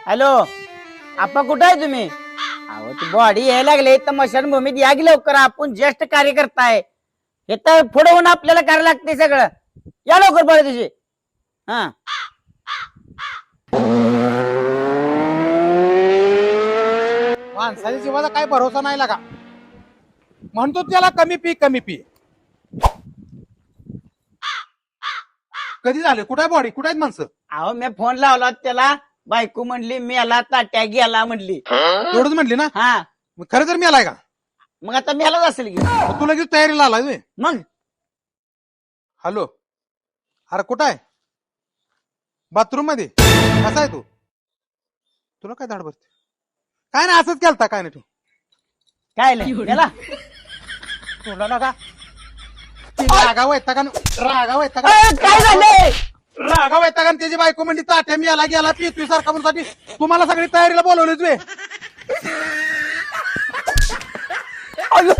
Hello आपा कुठं आहे तुम्ही? अहो ती बॉडी यायला लागले तर मशानभूमीत या की लवकर, आपण ज्येष्ठ कार्यकर्ता आहे. हे तर पुढे होऊन आपल्याला करायला लागते सगळं. या लवकर बघा तुझी. हा माणसाच्या जीवाचा काय भरोसा नाही लागा. म्हणतो त्याला कमी पी कमी पी. कधी झाले? कुठे बॉडी? कुठे आहेत माणसं? अहो मी फोन लावला त्याला, बायको म्हणली मी याला ताट्या गेला म्हणली. एवढंच म्हटली ना? हा मग खरं तर मी आलाय का? मग आता मी यालाच असेल की. मग तू लगेच तयारीला आलाय व्हय? मग हॅलो, अरे कुठं आहे? बाथरूम मध्ये? कसा आहे तू? तुला काय धाड बसते? काय नाही, असंच केलता. काय नाही तू काय नाही याला तुला नका रागाव येता का? रागाव येता का? काय झालंय? रागाव येता का? त्याची बायको म्हणजे ताट्या मी याला गेला पितवी सारखा म्हणून साठी तुम्हाला सगळी तयारीला बोलवलीच वे. अयो